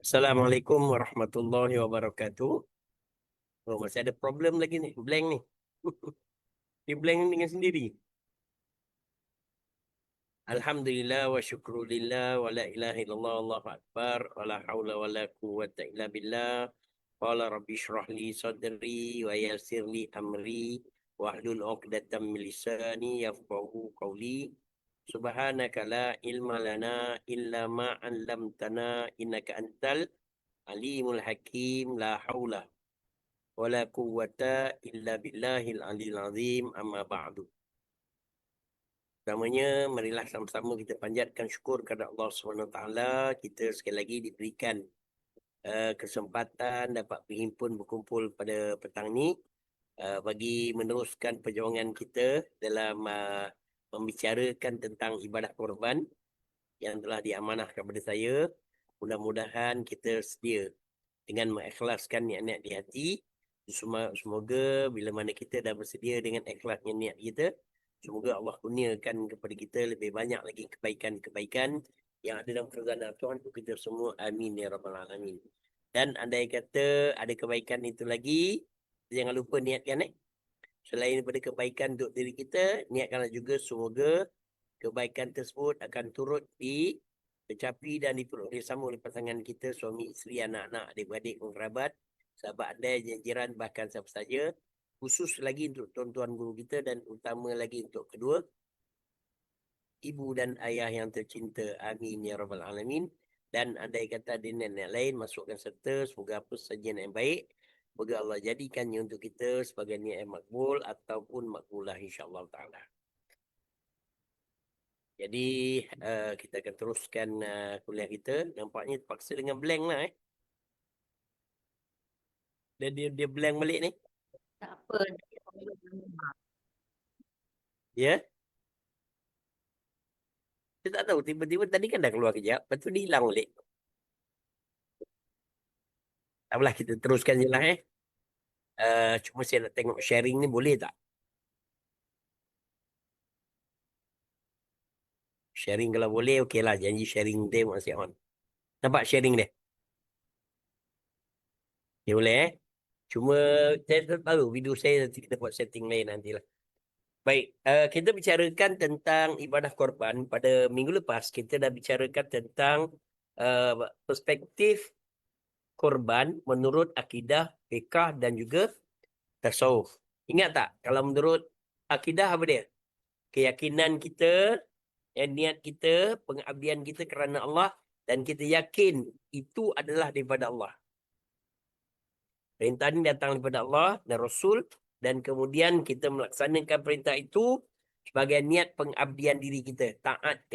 Assalamualaikum warahmatullahi wabarakatuh. Oh, masih ada problem lagi ni. Blank ni. Dia blank dengan sendiri. Alhamdulillah wa syukrulillah wa la ilaha illallah Allahu akbar wa la haula wa la quwwata illa billah. Qala rabbi shrah li sadri wa yassir li amri wahlul 'uqdatam min lisani yafqahu qawli. Subhanaka la ilma lana illa ma 'allamtana innaka antal alimul hakim la haula wala quwwata illa billahil aliyil azim amma ba'du. Pertamanya, marilah sama-sama kita panjatkan syukur kepada Allah SWT. Kita sekali lagi diberikan kesempatan dapat berhimpun berkumpul pada petang ni bagi meneruskan perjuangan kita dalam membicarakan tentang ibadah korban yang telah diamanahkan kepada saya. Mudah-mudahan kita sedia dengan mengikhlaskan niat-niat di hati. Semoga bila mana kita dah bersedia dengan ikhlasnya niat kita, semoga Allah kurniakan kepada kita lebih banyak lagi kebaikan-kebaikan yang ada dalam khazanah Tuhan untuk kita semua. Amin ya rabbal alamin. Dan andai kata ada kebaikan itu lagi, jangan lupa niatkan selain daripada kebaikan untuk diri kita, niatkanlah juga semoga kebaikan tersebut akan turut dicapi dan diperoleh sama oleh pasangan kita, suami, isteri, anak-anak, adik-beradik, kerabat, sahabat anda, jiran, bahkan siapa saja. Khusus lagi untuk tuan-tuan guru kita dan utama lagi untuk kedua ibu dan ayah yang tercinta. Amin ya rabbal alamin. Dan andai kata ada niat lain, masukkan serta semoga apa saja yang baik, semoga Allah jadikannya untuk kita sebagai niat yang makbul ataupun makbulah insya-Allah taala. Jadi kita akan teruskan kuliah kita. Nampaknya terpaksa dengan blank lah Dia blank balik ni. Tak apa. Ya. Saya tak tahu, tiba-tiba tadi kan dah keluar kejap, lepas tu dia hilang balik. Tak apalah, kita teruskan je lah cuma saya nak tengok sharing ni boleh tak? Sharing kalau boleh, okey lah. Janji sharing dia masih on. Nampak sharing dia? Dia boleh Cuma saya tak tahu video saya nanti kita buat setting lain nantilah. Baik, kita bicarakan tentang ibadah korban. Pada minggu lepas kita dah bicarakan tentang perspektif korban menurut akidah, fiqh dan juga tasawuf. Ingat tak? Kalau menurut akidah apa dia? Keyakinan kita, niat kita, pengabdian kita kerana Allah dan kita yakin itu adalah daripada Allah. Perintah ini datang daripada Allah dan Rasul dan kemudian kita melaksanakan perintah itu sebagai niat pengabdian diri kita. Taat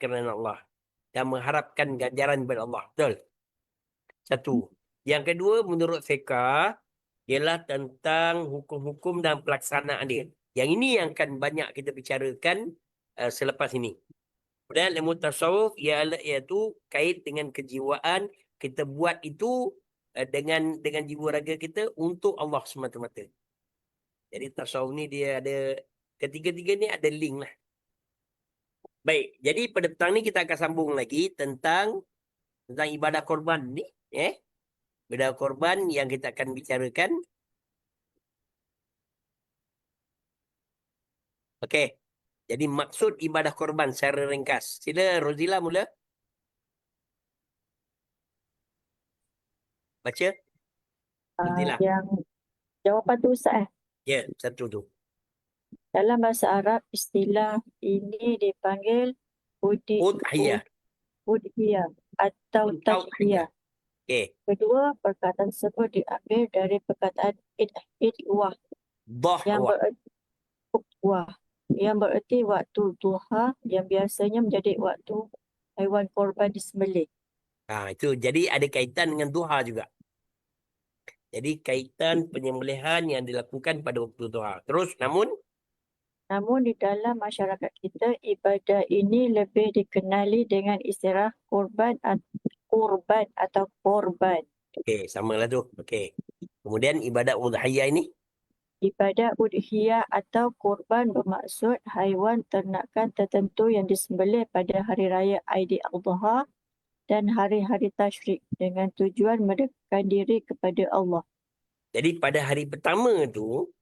kerana Allah dan mengharapkan ganjaran daripada Allah. Betul? Satu. Yang kedua, menurut fiqh ialah tentang hukum-hukum dan pelaksanaan dia. Yang ini yang akan banyak kita bicarakan selepas ini. Kemudian ilmu tasawuf iaitu kait dengan kejiwaan. Kita buat itu dengan jiwa raga kita untuk Allah semata-mata. Jadi tasawuf ni dia ada, ketiga-tiga ni ada link lah. Baik, jadi pada petang ni kita akan sambung lagi tentang ibadah korban ni. Ibadah korban yang kita akan bicarakan. Okey. Jadi maksud ibadah korban secara ringkas. Sila Rozila mula. Baca. Rozila. Yang jawapan tu Ustaz Ya, satu tu. Dalam bahasa Arab, istilah ini dipanggil Udhiyah. udhiyah atau tadhiyah. Okey. Kedua, perkataan tersebut diambil dari perkataan idwah yang bererti waktu duha yang biasanya menjadi waktu haiwan korban disembelih. Itu jadi ada kaitan dengan duha juga. Jadi kaitan penyembelihan yang dilakukan pada waktu duha. Terus Namun di dalam masyarakat kita, ibadah ini lebih dikenali dengan istilah kurban atau korban. okey, samalah tu. Okey. Kemudian ibadat udhiyah ini? Ibadat udhiyah atau kurban bermaksud haiwan ternakan tertentu yang disembelih pada hari raya Aidil Adha dan hari-hari tasyrik dengan tujuan mendekatkan diri kepada Allah. Jadi pada hari pertama tu,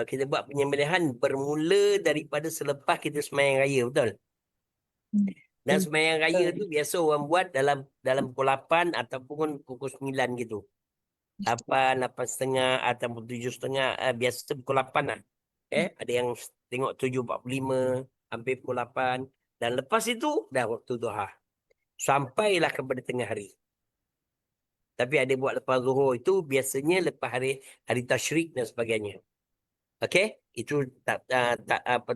kita buat penyembelihan bermula daripada selepas kita sembahyang raya, betul? Dan sembahyang raya tu biasa orang buat dalam pukul 8 ataupun pukul 9 gitu. 8, 8.30 ataupun 7.30. Biasa pukul 8 lah. Ada yang tengok 7.45, hampir pukul 8. Dan lepas itu dah waktu duha. Sampailah kepada tengah hari. Tapi ada buat lepas zuhur itu biasanya lepas hari tasyrik dan sebagainya. Okey, itu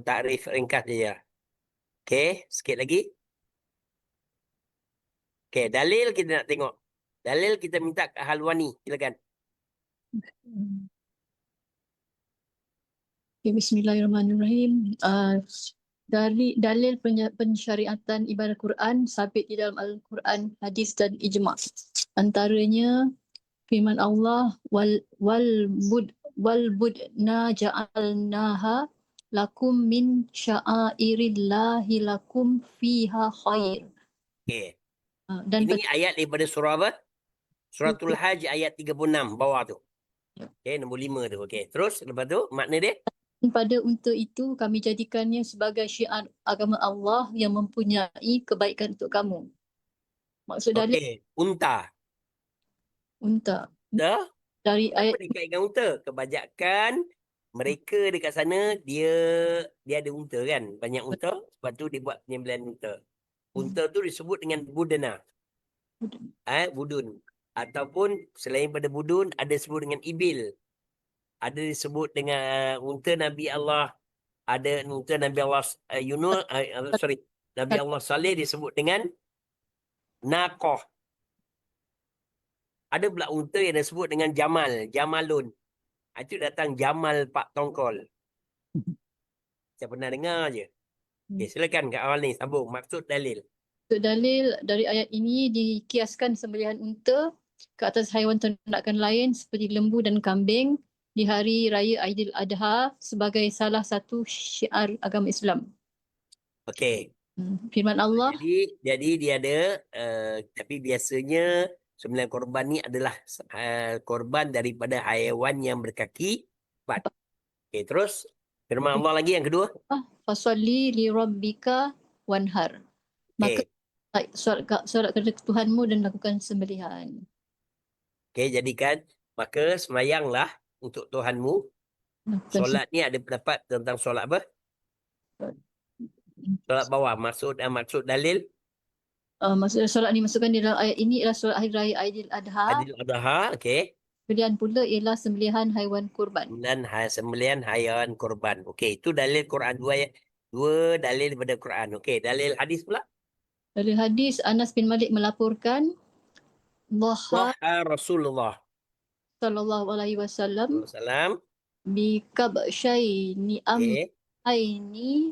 takrif ringkas saja. Okey, sikit lagi. Okey, dalil kita nak tengok. Dalil kita minta Kak Halwani, silakan. Okay, Bismillahirrahmanirrahim. Dari dalil pensyariatan ibadah Quran sabit di dalam Al-Quran, hadis dan ijma'. Antaranya firman Allah wal budna ja'alnaha lakum min sya'airillahi lakum fiha khair. Okey. Dan Ini ayat daripada surah apa? Suratul Hajj ayat 36 bawah tu. Okey, nombor 5 tu. Okey, terus lepas tu makna dia? pada unta itu kami jadikannya sebagai syiar agama Allah yang mempunyai kebaikan untuk kamu. Maksud dalil Okey, unta. unta. Dah? Dari Apa ayat dikaitkan unta? Kebanyakan mereka dekat sana dia ada unta kan? Banyak unta. Sebab tu dia buat penyembelihan unta. Unta tu disebut dengan budana. Budun. Ataupun selain pada budun ada disebut dengan ibil. Ada disebut dengan unta Nabi Allah. Ada unta Nabi Allah Nabi Allah Saleh disebut dengan naqah. Ada pula unta yang disebut dengan jamalun. Itu datang Jamal Pak Tongkol. Saya pernah dengar je. Okay, silakan Kak Awal ni sambung. Maksud dalil. dari ayat ini dikiaskan sembelihan unta ke atas haiwan ternakan lain seperti lembu dan kambing di hari raya Aidil Adha sebagai salah satu syiar agama Islam. Okey. Firman Allah, Jadi dia ada tapi biasanya sembelihan korban ni adalah korban daripada haiwan yang berkaki empat. Okey, terus firman Allah lagi yang kedua. fasalli li rabbika wanhar. Maka solat kepada Tuhanmu dan lakukan sembelihan. Okey, jadikan maka semayanglah untuk Tuhanmu. Solat ni ada pendapat tentang solat apa? Solat bawah. Maksud dalil? Maksud solat ni masukkan di dalam ayat ini ialah solat hari raya Aidil Adha. Aidil Adha, okey. Sembelihan pula ialah sembelihan haiwan kurban. Dan sembelihan haiwan kurban. Okey, itu dalil Quran dua dalil daripada Quran. Okey, dalil hadis pula. Dari hadis Anas bin Malik melaporkan Dhaha Rasulullah sallallahu alaihi wasallam Salam. bi kabsyaini amhaini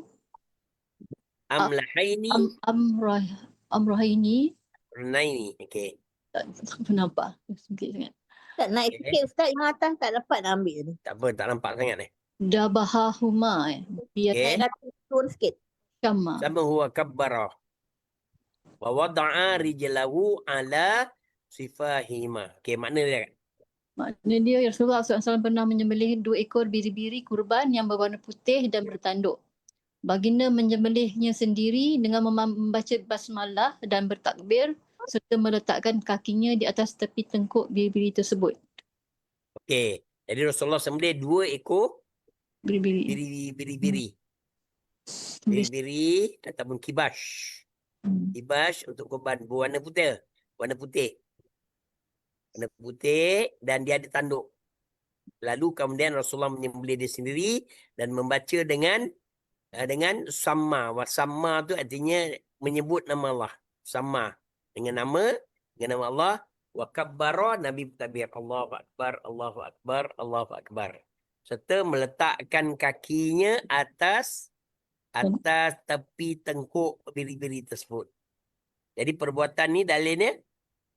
Amlahaini. Amrahaini. Naini. Okey. Tak nampak. Sempit sangat. Tak naik sikit Ustaz, yang atas tak dapat nak ambil ni. Tak apa, tak nampak sangat ni. Dabahahuma biar Okey. Naik atas turun sikit. syamma. Sama huwa kabbara. Wa wada'a rijlahu ala sifahima. Okey, makna dia kan? Makna dia Rasulullah SAW pernah menyembelih 2 ekor biri-biri kurban yang berwarna putih dan bertanduk. Baginda menyembelihnya sendiri dengan membaca basmalah dan bertakbir serta meletakkan kakinya di atas tepi tengkuk biri-biri tersebut. Okey. Jadi Rasulullah sembelih 2 ekor Biri-biri. biri-biri. Biri-biri ataupun kibash. Kibash untuk korban berwarna putih. Warna putih. Warna putih dan dia ada tanduk. Lalu kemudian Rasulullah menyembelih dia sendiri dan membaca dengan sama. Sama tu artinya menyebut nama Allah. Sama. Dengan nama Allah. Wa kabbara, Nabi bertakbir. Allahu Akbar, Allahu Akbar, Allahu Akbar. Serta meletakkan kakinya atas tepi tengkuk biri-biri tersebut. Jadi perbuatan ni dalilnya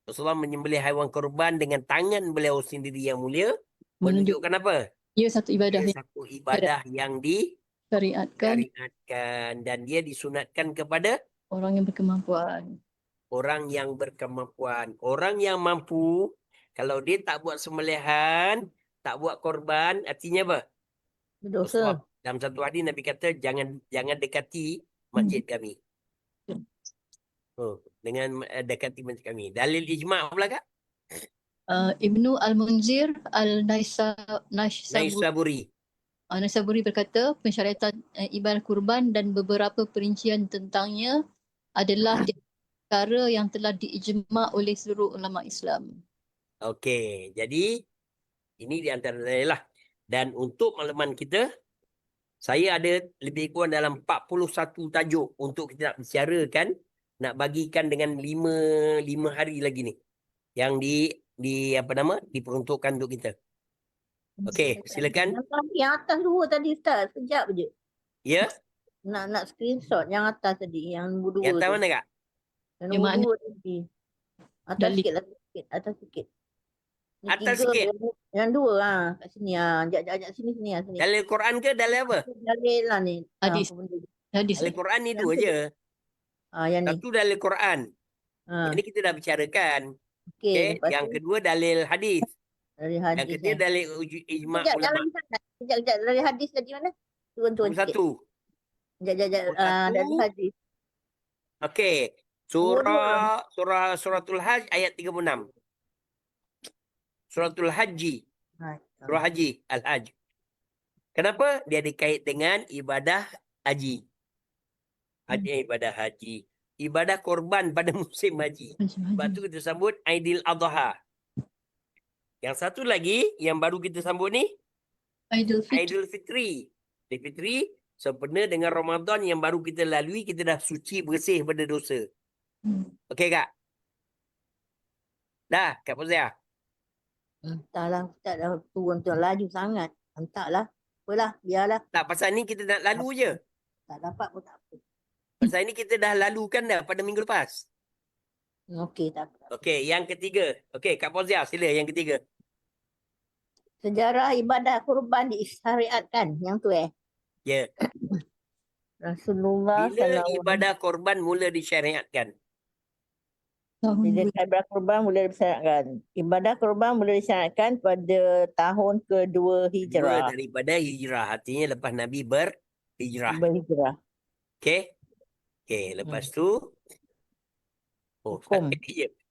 Rasulullah menyembelih haiwan korban dengan tangan beliau sendiri yang mulia. Menunjukkan apa? Ia satu ibadah Satu ibadah yang syariatkan dan dia disunatkan kepada orang yang berkemampuan. orang yang berkemampuan. Orang yang mampu, kalau dia tak buat sembelihan, tak buat korban, artinya apa? Berdosa. Sebab dalam satu hadis Nabi kata jangan dekati masjid kami. Dengan dekati masjid kami. Dalil ijma' pula kak? Ibnu Al-Munzir Naisaburi Naisaburi. berkata pensyariatan ibadah kurban dan beberapa perincian tentangnya adalah perkara yang telah diijma' oleh seluruh ulama Islam. Okey, jadi ini di antara dalil lah. Dan untuk makluman kita, saya ada lebih kurang dalam 41 tajuk untuk kita nak bicarakan, nak bagikan dengan 5 hari lagi ni. Yang diperuntukkan untuk kita. Okey, silakan. Yang atas dua tadi Ustaz, sekejap je. Ya, Nak screenshot yang atas tadi, yang nombor dua yang atas tu. mana kak? Yang Yang nombor mana? dua tadi. Atas Dalil. sikit lah, atas sikit. Ni Atas tiga, sikit. Yang dua kat sini Ajak sini sini. Dalil Quran ke dalil apa? Dalil lah ni. Hadis. Apa benda ni? Hadis. Dalil Quran ni Yang dua tu. je. Yang ni. Satu dalil Quran. Ini kita dah bicarakan. Okey, Okey, lepas yang tu kedua dalil hadis. dari Yang hadis. ketiga dalil ijma' Sekejap, ulama. Sekejap. Dari hadis tadi mana? Turun sikit. Satu. Sekejap. Satu. Dari hadis. Okey. Suratul Hajj ayat 36. Suratul Haji. Surah Haji. Al-Hajj. Kenapa? Dia dikait dengan ibadah haji. Ibadah haji. Ibadah korban pada musim haji. Sebab tu kita sambut Aidil Adha. Yang satu lagi yang baru kita sambut ni Aidil Fitri. Aidil Fitri sempena dengan Ramadan yang baru kita lalui, kita dah suci bersih pada dosa. Okey kak? Dah, Kak Fauzia? Entahlah, Ustaz dah turun tu laju sangat. Entahlah. Apalah, biarlah. Tak, pasal ni kita nak lalu je. Tak dapat pun tak apa. Pasal ni kita dah lalukan dah pada minggu lepas. Okey, tak apa. Okey, yang ketiga. Okey, Kak Fauzia, sila yang ketiga. Sejarah ibadah kurban disyariatkan. Yang tu Ya. Rasulullah Bila ibadah korban mula disyariatkan? Bila ibadah kurban mula disyariatkan. Ibadah kurban mula disyariatkan pada tahun kedua Dua hijrah. daripada hijrah. Artinya lepas Nabi berhijrah. Berhijrah. Okey. Okey, lepas tu Hukum.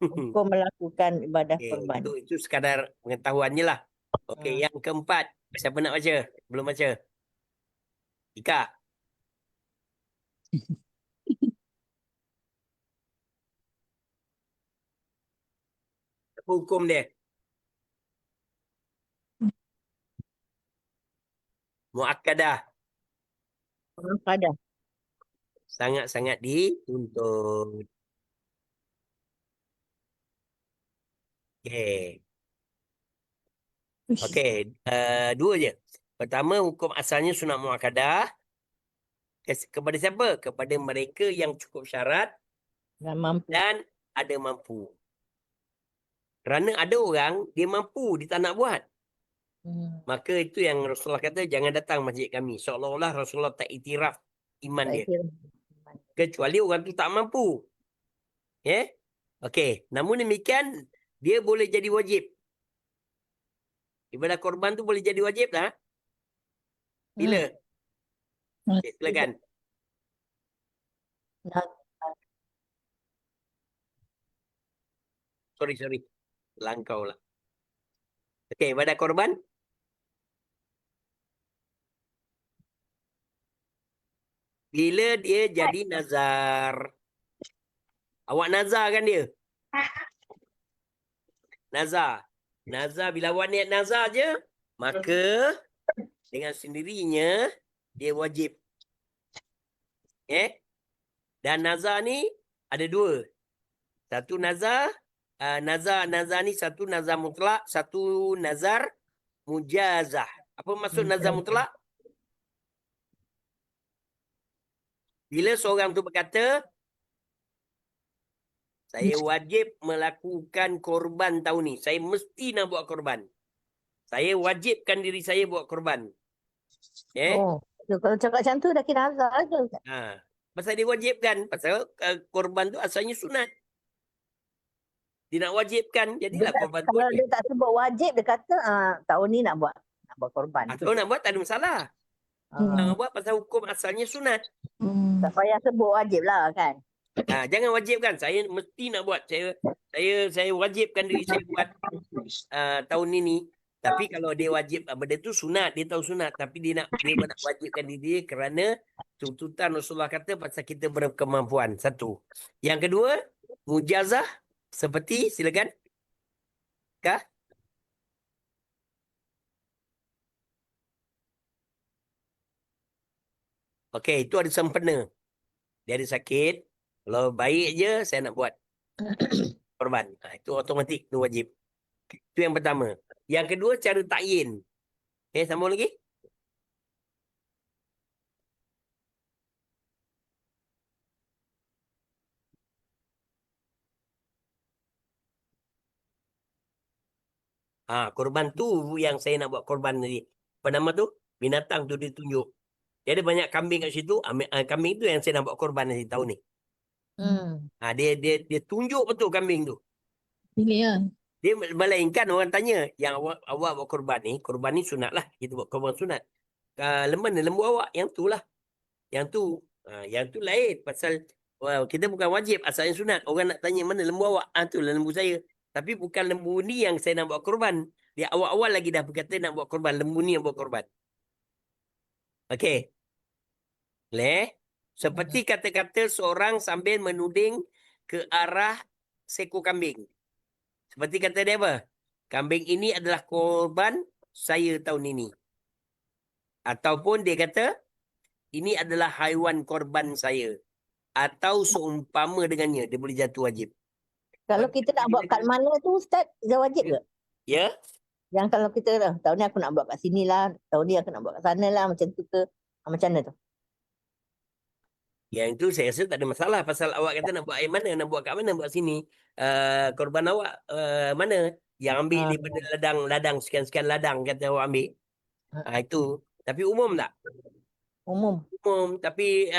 Hukum melakukan ibadah Okey, kurban. itu sekadar pengetahuan je lah. Okey, yang keempat. Siapa nak baca? Belum baca? Ika. Apa hukum dia? Muakkadah. Pada. Sangat-sangat dituntut. Okey. Okey, dua je. Pertama, hukum asalnya sunat muakkadah. Kepada siapa? Kepada mereka yang cukup syarat Dan mampu. dan ada mampu. Kerana ada orang, dia mampu, dia tak nak buat. Maka itu yang Rasulullah kata, jangan datang masjid kami. Seolah-olah Rasulullah tak iktiraf iman dia. Kecuali orang tu tak mampu. Ya? Okey. Namun demikian, dia boleh jadi wajib. Ibadah korban tu boleh jadi wajib tak? Bila? Okay, silakan. Sorry. Langkau lah. Okey, ibadah korban. Bila dia jadi nazar. Awak nazar kan dia? Nazar. Nazar, bila awak niat nazar je, maka dengan sendirinya dia wajib. Dan nazar ni ada dua. Satu nazar ni satu nazar mutlak, satu nazar mujazah. Apa maksud nazar mutlak? Bila seorang tu berkata, saya wajib melakukan korban tahun ni. Saya mesti nak buat korban. Saya wajibkan diri saya buat korban. Kalau cakap macam tu dah kira nazar ke? Pasal dia wajibkan. Pasal korban tu asalnya sunat. Dia nak wajibkan. Jadilah korban tu Kalau wajib. dia tak sebut wajib, dia kata tahun ni nak buat korban. Atau nak buat tak ada masalah. Nak buat pasal hukum asalnya sunat. Tak payah sebut wajib lah kan. Jangan wajibkan. Saya mesti nak buat. Saya wajibkan diri saya buat tahun ini. Tapi kalau dia wajib, benda tu sunat. Dia tahu sunat. Tapi dia nak wajibkan diri dia kerana tuntutan Rasulullah kata pasal kita berkemampuan. Satu. Yang kedua, mujazah seperti, silakan. Kah? Okey, itu ada sempena. Dia ada sakit. Kalau baik je, saya nak buat korban. Itu automatik, itu wajib. Itu yang pertama. Yang kedua, cara takyin. Okay, sambung lagi. Korban tu yang saya nak buat korban tadi. Apa nama tu? Binatang tu ditunjuk. Dia ada banyak kambing kat situ. Kambing tu yang saya nak buat korban nanti tahun ni. Dia tunjuk betul kambing tu. Pilih lah. Dia melainkan orang tanya, yang awak buat korban ni sunat lah. Kita buat korban sunat. Mana lembu awak? Yang tu lah. Yang tu lain. Pasal kita bukan wajib, asalnya sunat. Orang nak tanya mana lembu awak? Tu lah lembu saya. Tapi bukan lembu ni yang saya nak buat korban. Dia awal-awal lagi dah berkata nak buat korban. Lembu ni yang buat korban. Okey. Seperti kata-kata seorang sambil menuding ke arah seekor kambing. Seperti kata dia apa? Kambing ini adalah korban saya tahun ini. Ataupun dia kata, ini adalah haiwan korban saya. Atau seumpama dengannya, dia boleh jatuh wajib. Kalau kita nak buat kat mana tu Ustaz, dah wajib ke? Ya? Yang kalau kita tahun ni aku nak buat kat sini lah, tahun ni aku nak buat kat sana lah, macam tu ke? Macam mana tu? Yang itu saya rasa tak ada masalah. Pasal awak kata nak buat air mana, nak buat kat mana, buat sini. Korban awak mana? Yang ambil daripada ladang, sekian-sekian ladang kata awak ambil. Itu. Tapi umum tak? Umum. Tapi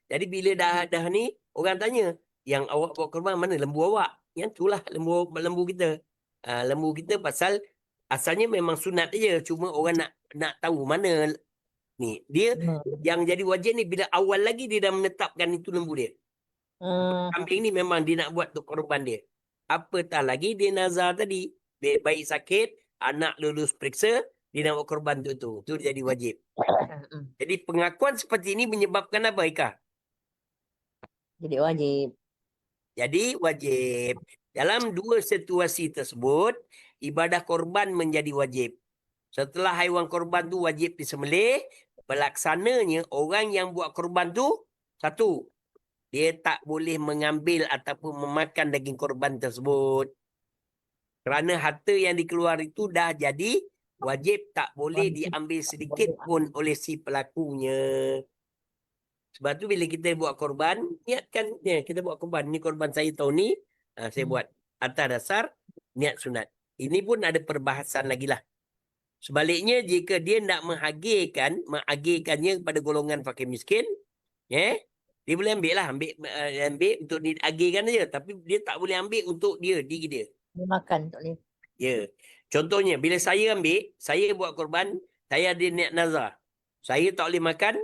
jadi bila dah ni, orang tanya, yang awak buat korban mana? Lembu awak. Yang itulah lembu kita. Lembu kita pasal asalnya memang sunat je. Cuma orang nak tahu mana ni. Dia yang jadi wajib ni bila awal lagi dia dah menetapkan itu lembu dia. Kambing ni memang dia nak buat untuk korban dia. Apatah lagi dia nazar tadi. Dia baik sakit, anak lulus periksa, dia nak buat korban tu. Itu jadi wajib. Jadi pengakuan seperti ini menyebabkan apa, Ika? Jadi wajib. Jadi wajib. Dalam dua situasi tersebut, ibadah korban menjadi wajib. Setelah haiwan korban tu wajib disembelih, pelaksananya orang yang buat korban tu, satu, dia tak boleh mengambil ataupun memakan daging korban tersebut. Kerana harta yang dikeluar itu dah jadi wajib, tak boleh diambil sedikit pun oleh si pelakunya. Sebab tu bila kita buat korban, niatkan kita buat korban. Ni korban saya tahun ni, saya buat atas dasar niat sunat. Ini pun ada perbahasan lagi lah. Sebaliknya jika dia nak mengagihkannya kepada golongan fakir miskin, dia boleh ambil lah. Ambil untuk diagihkan saja. Tapi dia tak boleh ambil untuk diri dia. Dia makan tak boleh. Ya. Contohnya, bila saya ambil, saya buat korban, saya ada niat nazar. Saya tak boleh makan,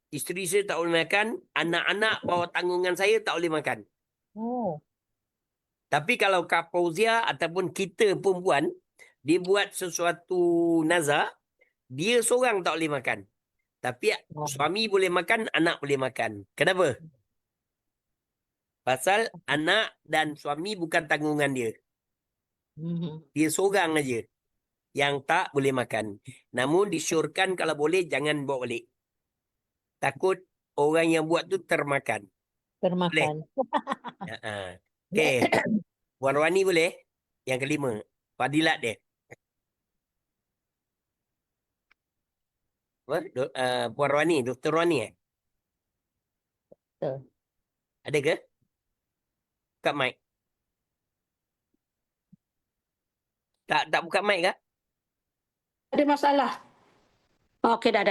isteri saya tak boleh makan, anak-anak bawah tanggungan saya tak boleh makan. Tapi kalau Kak Fauzia ataupun kita perempuan, dia buat sesuatu nazar, dia seorang tak boleh makan. Tapi suami boleh makan, anak boleh makan. Kenapa? Pasal anak dan suami bukan tanggungan dia. Dia seorang aja yang tak boleh makan. Namun disyorkan kalau boleh jangan bawa balik. Takut orang yang buat tu termakan. Termakan. Okey. Puan Rani boleh? Yang kelima. Fadilat dia. Apa? Puan Rani, Dr. Rani Betul. Ada ke? Buka mic. Tak buka mic ke? Ada masalah. Okey, dah.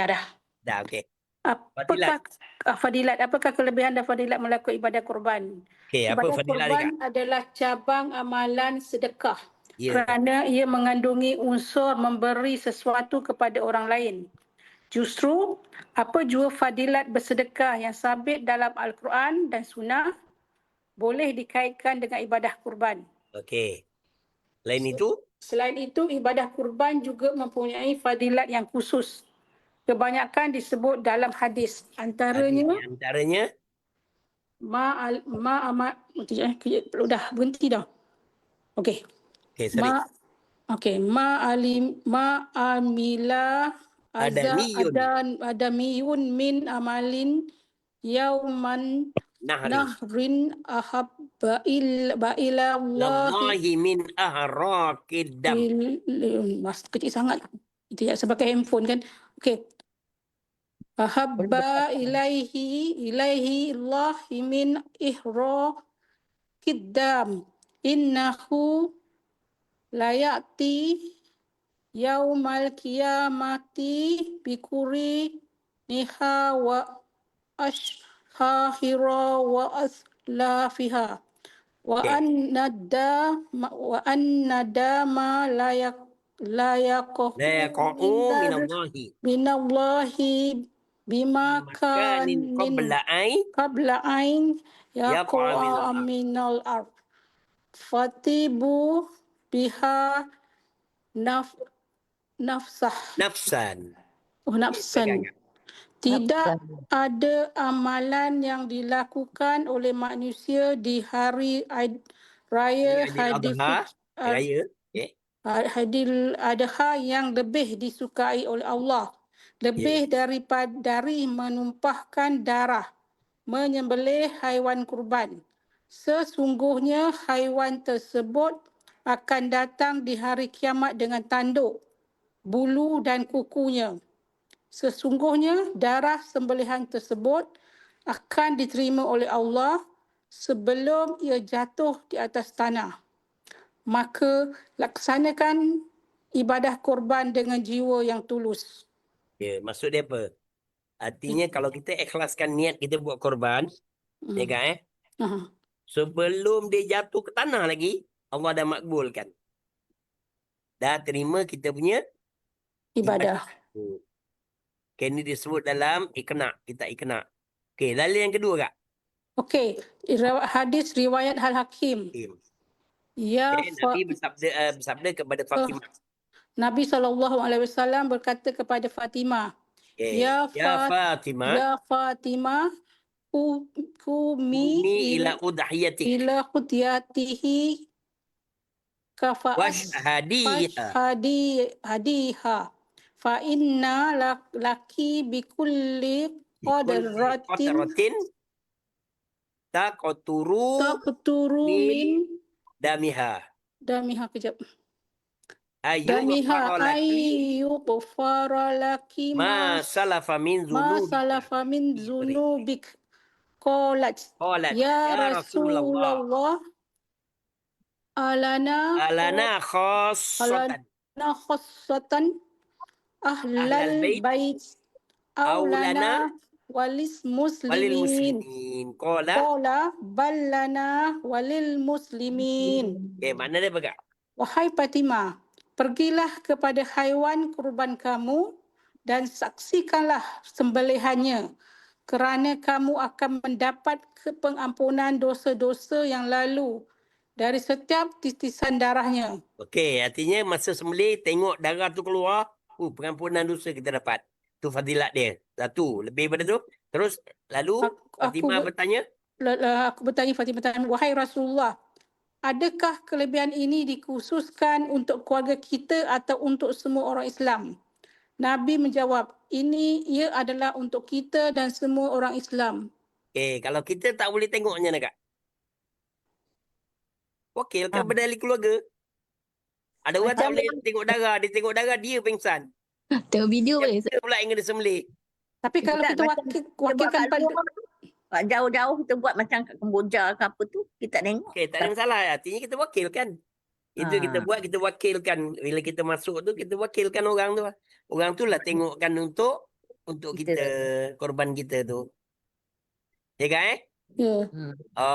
Dah, okey. Apakah fadilat, apakah kelebihan dan fadilat melakukan ibadah kurban? Okey, apa Ibadah fadilat dia, kurban Kak? adalah cabang amalan sedekah Ya. kerana ia mengandungi unsur memberi sesuatu kepada orang lain. Justru, apa jua fadilat bersedekah yang sabit dalam Al-Quran dan Sunnah boleh dikaitkan dengan ibadah kurban. Okey. Lain itu, Selain itu, ibadah kurban juga mempunyai fadilat yang khusus. Kebanyakan disebut dalam hadis. Antaranya, antaranya dah berhenti dah. Okey. okey, sorry. Ma amila Adamiyun. adamiyun min amalin yauman Nahri. nahrin ahabba ila Allah Lallahi min ahrakid dam. Mas kecil sangat. Itu ya sebagai handphone kan. Okey. Ahabba ilaihi Allah min ihraqid-dam. Innahu layati yaumal qiyamati bikuri niha wa ashhahira wa aslafiha. Wa annadama la yaqa'u La yaqa'u minallahi bima makanin qabla ain Yaqa'a yaqa'a minal ard. Fatibu biha nafsan. nafsan. Tidak ada amalan yang dilakukan oleh manusia di hari raya Raya. Haidil Adha yang lebih disukai oleh Allah, lebih dari menumpahkan darah, menyembelih haiwan kurban. Sesungguhnya haiwan tersebut akan datang di hari kiamat dengan tanduk, bulu dan kukunya. Sesungguhnya darah sembelihan tersebut akan diterima oleh Allah sebelum ia jatuh di atas tanah. Maka laksanakan ibadah korban dengan jiwa yang tulus. Ya, maksud dia apa? Artinya kalau kita ikhlaskan niat kita buat korban, ya kan sebelum dia jatuh ke tanah lagi, Allah dah makbulkan. Dah terima kita punya Ibadah. Okay, ini disebut dalam kita ikna. Okey, lalu yang kedua, Kak. Okey, hadis riwayat Al-Hakim. Nabi bersabda kepada Fatimah. Nabi SAW berkata kepada Fatimah, Ya Fatimah, kumi ila udhiyatihi hadiha fa inna laki bikulli qadratin taqturu min damiha kejap. Damiha ayyughfara laki ma salafa min zunubik. Qalat ya Rasulullah alana khassatan ahlal bait aulana walis muslimin. Qala ballana walil muslimin. Mana dia pegang? Wahai Fatimah, pergilah kepada haiwan kurban kamu dan saksikanlah sembelihannya, kerana kamu akan mendapat pengampunan dosa-dosa yang lalu dari setiap titisan darahnya. Okey, artinya masa sembelih tengok darah tu keluar, pengampunan dosa kita dapat. Tu fadilat dia. Satu, lebih pada tu. Terus lalu Fatimah bertanya, Fatimah bertanya, wahai Rasulullah, adakah kelebihan ini dikhususkan untuk keluarga kita atau untuk semua orang Islam? Nabi menjawab, ia adalah untuk kita dan semua orang Islam. Kalau kita tak boleh tengoknya nak, Kak. Wakilkan pada ahli keluarga. Ada orang tak boleh tengok darah, dia tengok darah dia pingsan. Tengok video boleh. Kita pula yang kena sembelih. Tapi kalau kita wakilkan pada jauh-jauh kita buat macam kat Kemboja ke apa tu, kita tengok. Tak ada masalah. Artinya kita wakilkan. Itu kita buat, kita wakilkan. Bila kita masuk tu, kita wakilkan orang tu. Orang tu lah tengokkan untuk untuk Kita. kita, korban kita tu. Ya kan Ya.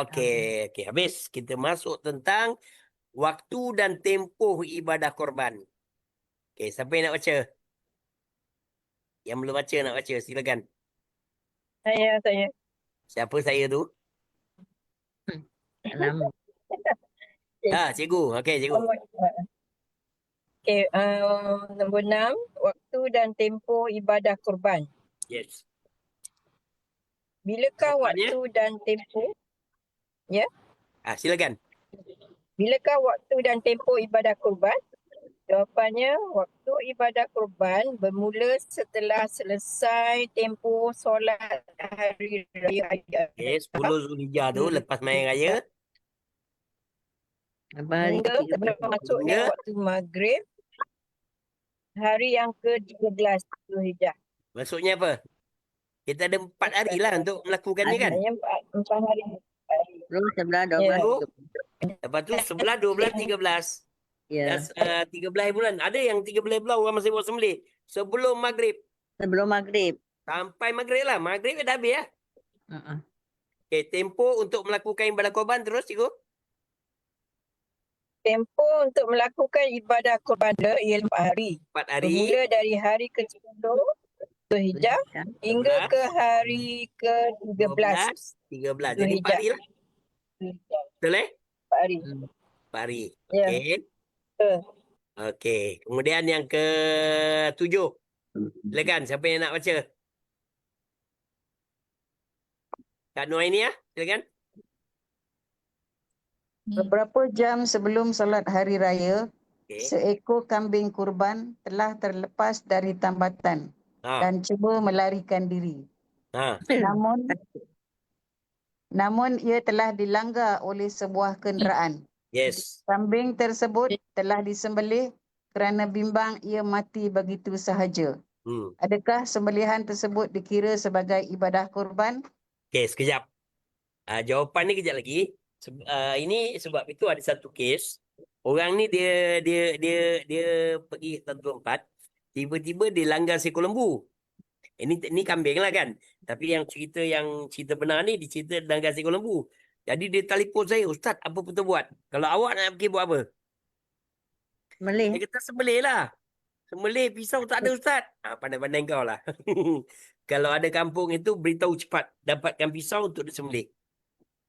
Okey, habis kita masuk tentang waktu dan tempoh ibadah korban. Okey, siapa yang nak baca? Yang belum baca nak baca, silakan. Saya. Siapa saya tu? Tak lama. Cikgu. Okey, cikgu. Okey, nombor 6, waktu dan tempoh ibadah kurban. Yes. Bilakah Jawapannya? waktu dan tempoh? Silakan. Bilakah waktu dan tempoh ibadah kurban? Jawapannya, waktu ibadah kurban bermula setelah selesai tempoh solat hari raya Okey, 10 Zulhijjah tu lepas main raya Abang hari hingga ke-13. sebelum masuknya Hingga? waktu maghrib hari yang ke-13 Zulhijjah. maksudnya apa? Kita ada 4 hari lah untuk melakukannya kan? Hanya 4 hari. 10, 11, 12, Ya. 13. Lepas tu 11, 12, 13. Ya. Dan 13 bulan. Ada yang 13 bulan orang masih buat sembelih. Sebelum maghrib. Sebelum maghrib. Sampai maghrib lah. Maghrib dah habis ya. Okey, tempoh untuk melakukan ibadah korban terus cikgu. Tempoh untuk melakukan ibadah kurban ialah 4 hari. 4 hari. Bermula dari hari ke-10 Zulhijjah hingga 12, ke hari ke-13 13. Jadi 4 hari lah. Betul 4 hari. 4 hari. Ya. Okey. Betul. Okey. Kemudian yang ke-7. Silakan. Siapa yang nak baca? Kak Nuaini ya. Silakan. Beberapa jam sebelum solat hari raya, Okey. seekor kambing kurban telah terlepas dari tambatan dan cuba melarikan diri. Namun ia telah dilanggar oleh sebuah kenderaan. Yes. Kambing tersebut telah disembelih kerana bimbang ia mati begitu sahaja. Adakah sembelihan tersebut dikira sebagai ibadah kurban? Okey, sekejap. Jawapan ni kejap lagi. Ini sebab itu ada satu kes. Orang ni dia pergi satu tempat, tiba-tiba dia langgar seekor lembu. Ini kambing lah kan. Tapi yang cerita benar ni dicerita langgar seekor lembu. Jadi dia telefon saya, "Ustaz, apa kita buat? Kalau awak nak pergi buat apa?" Sembelih. Dia kata sembelih lah. Sembelih pisau tak ada Ustaz. Pandai-pandai kau lah. Kalau ada kampung itu beritahu cepat dapatkan pisau untuk disembelih.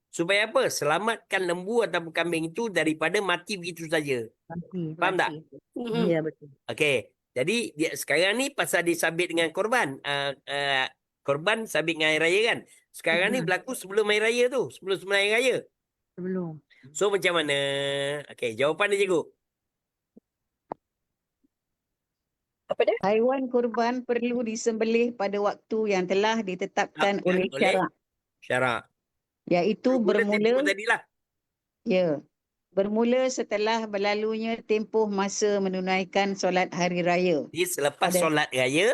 Supaya apa? Selamatkan lembu atau kambing itu daripada mati begitu saja. Faham tak? Ya, betul. Okey. Jadi sekarang ni pasal disabit dengan korban. Korban sabit dengan hari raya kan. Sekarang ni berlaku sebelum hari raya tu. Sebelum hari raya. Sebelum. So macam mana? Okey, jawapan dia cikgu. Apa dia? Haiwan kurban perlu disembelih pada waktu yang telah ditetapkan oleh syarak, Syarak. iaitu bermula tadilah. bermula setelah berlalunya tempoh masa menunaikan solat hari raya Jadi selepas solat raya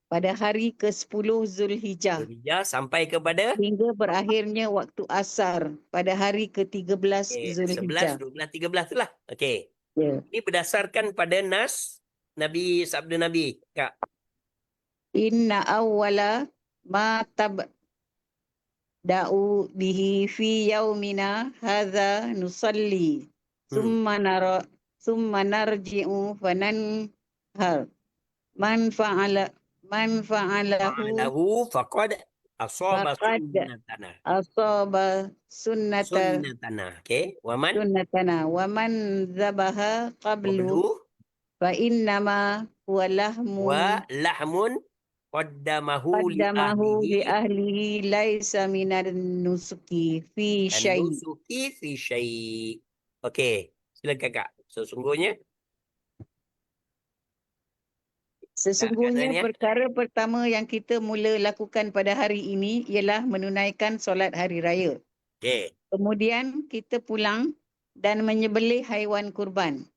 pada hari ke-10 Zulhijjah sampai kepada hingga berakhirnya waktu asar pada hari ke-13 Zulhijjah. 11, 12, 13 tu lah. Okey. Ya. Ini berdasarkan pada nas Nabi, sabda Nabi, Kak. Inna awwala ma tabda'u bihi fi yaumina hadza nusalli summa narji'u fananhar man fa'alahu faqad asaba faqad sunnatana. asaba sunnatana Okey. Waman wa man zabaha qablu fa innama huwa lahmun qaddamahu li qaddamahu li ahlihi ahlihi laisa minan nusuki fi syai. an-nusuki fi syai'. Okey, silakan Kak. Sesungguhnya perkara pertama yang kita mula lakukan pada hari ini ialah menunaikan solat hari raya. okey. Kemudian kita pulang dan menyembelih haiwan kurban.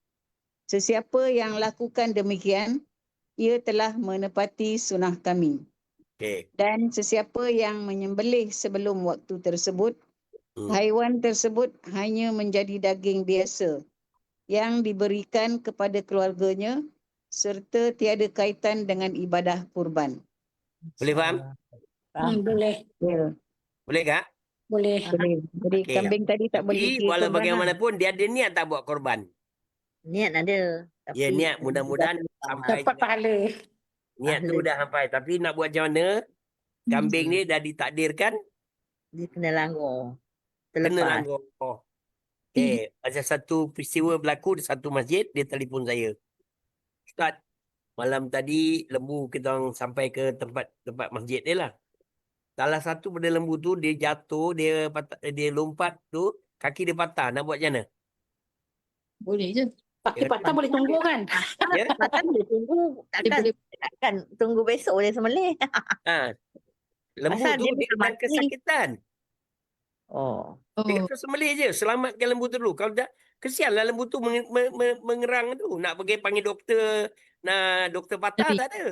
Sesiapa yang lakukan demikian, ia telah menepati sunnah kami. Okey. Dan sesiapa yang menyembelih sebelum waktu tersebut, haiwan tersebut hanya menjadi daging biasa yang diberikan kepada keluarganya serta tiada kaitan dengan ibadah kurban. Boleh faham? Faham. Boleh. Ya, Boleh tak? Boleh. boleh. Jadi Okey. kambing tadi tak boleh Tapi kira walau korban lah. bagaimanapun dia ada niat tak buat korban. Niat ada. Ya, Tapi niat mudah-mudahan sampai Dapat juga. pahala. Niat tu dah sampai. Tapi nak buat macam mana? Kambing ni dah ditakdirkan dia kena langgar. kena Terlepas. langgar. Okay. Ada satu peristiwa berlaku di satu masjid, dia telefon saya. Ustaz, malam tadi lembu kita orang sampai ke tempat masjid dia lah. Salah satu pada lembu tu dia jatuh, dia lompat tu, kaki dia patah. Nak buat macam mana? Boleh je. Kaki patah boleh tunggu kan? Ya? Patah boleh tunggu. Dia boleh Takkan tunggu besok dia sembelih. Ha. Lembu Pasal tu dia dia bukan sedang mati. kesakitan. Oh. Dia oh, kata sembelih je, selamatkan lembu tu dulu. Kalau tak, kesianlah lembu tu mengerang tu. Nak pergi panggil doktor, nak doktor patah Tapi- tak ada.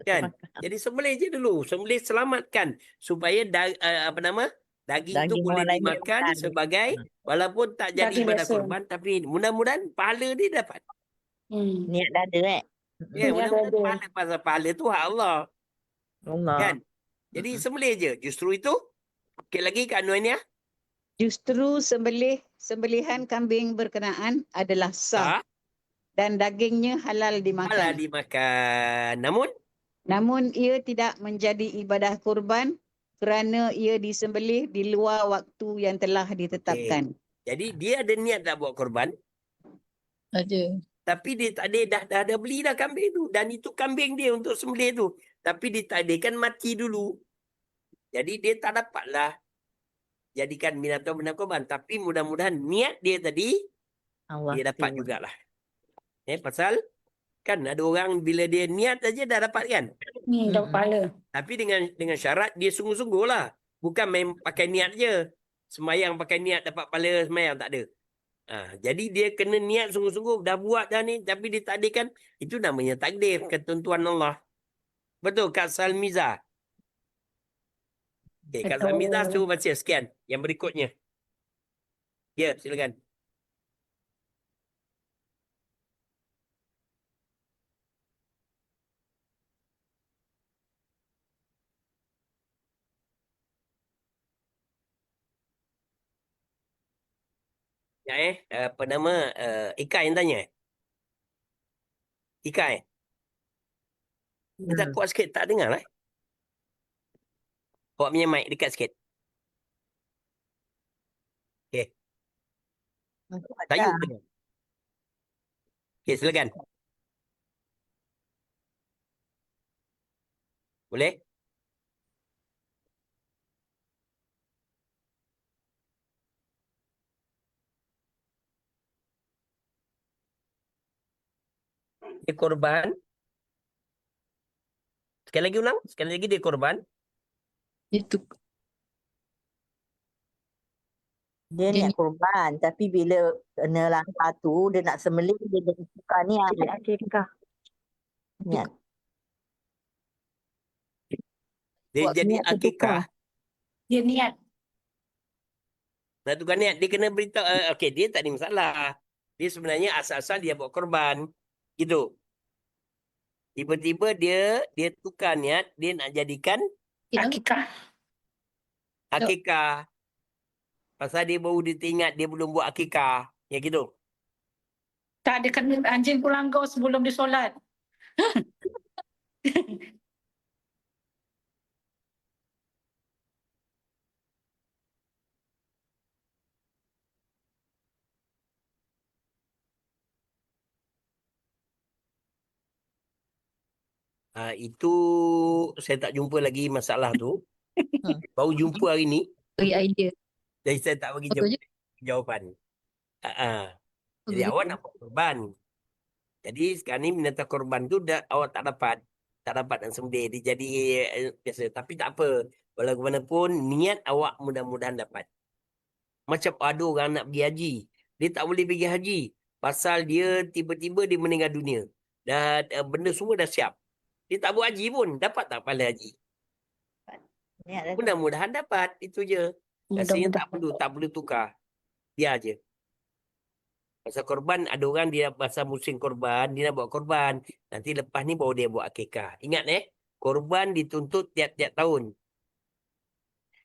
Kan? Jadi sembelih je dulu, sembelih selamatkan supaya daging tu Daging boleh orang lain boleh dimakan makan. sebagai walaupun tak jadi Daging ibadah biasa. korban, tapi mudah-mudahan pahala dia dapat. Niat dah ada Ya, Niat mudah-mudahan ada. pahala, pasal pahala tu hak Allah. Allah. Kan? Jadi sembelih je. Justru itu, okey lagi Kak Nuainia, Justru sembelihan kambing berkenaan adalah sah sah, dan dagingnya halal halal dimakan. dimakan. Namun ia tidak menjadi ibadah kurban kerana ia disembelih di luar waktu yang telah ditetapkan. Jadi dia ada niat tak buat korban, ada. tapi dia tak ada, dah beli dah kambing tu. Dan itu kambing dia untuk sembelih tu. Tapi ditakdirkan mati dulu. Jadi dia tak dapatlah jadikan binatang benda korban. Tapi mudah-mudahan niat dia tadi, Allah dia dapat terima. jugalah. Pasal kan ada orang bila dia niat saja dah dapat kan. Dapat pahala. Tapi dengan syarat dia sungguh-sungguh lah. Bukan main pakai niat je. Semayang pakai niat dapat pahala semayang, tak ada. Jadi dia kena niat sungguh-sungguh. Dah buat dah ni, tapi ditakdirkan. Itu namanya takdir, ketentuan Allah. Betul, Kak Salmiza. Okay, Kak Salmiza suruh baca sekian. Yang berikutnya. Ya, silakan. Ya apa nama Ika yang tanya. Ika Kita kuat sikit, tak dengar lah. Awak punya mic dekat sikit. Okey. Tayu dengar. Okey, silakan. Boleh? Dia korban. Sekali lagi ulang. Sekali lagi dia korban. Itu Dia Dia niat korban. Tapi bila kena langkah tu, dia nak sembelih, dia jadi tukar niat. Akikah. Niat. Dia Buat jadi niat bertukar. akikah. Dia niat. Nak tukar niat. Dia kena beritahu. Okey, dia tak ada masalah. Dia sebenarnya asal-asal dia buat korban. Gitu. Tiba-tiba dia tukar niat. Dia nak jadikan Akikah. akikah. Pasal dia baru dia teringat dia belum buat akikah. Ya gitu. Tak ada kena anjing pulang kau sebelum dia solat. Itu saya tak jumpa lagi masalah tu. Baru jumpa hari ni. beri idea. Jadi saya tak bagi Betul je. jawapan. Jadi Betul. awak nak buat korban. Jadi sekarang ni binatang korban tu awak tak dapat. Tak dapat nak sembelih. Dia jadi biasa. Tapi tak apa. Walaupun niat awak mudah-mudahan dapat. Macam ada orang nak pergi haji. Dia tak boleh pergi haji. Pasal dia tiba-tiba dia meninggal dunia. Dan benda semua dah siap. Dia tak buat haji pun. Dapat tak pahala haji? Niat dah tu. Mudah-mudahan dapat. Itu je. Rasanya tak perlu tukar. Biar je. Pasal korban, ada orang dia pasal musim korban, dia nak buat korban. Nanti lepas ni baru dia buat akikah. Ingat Korban dituntut tiap-tiap tahun.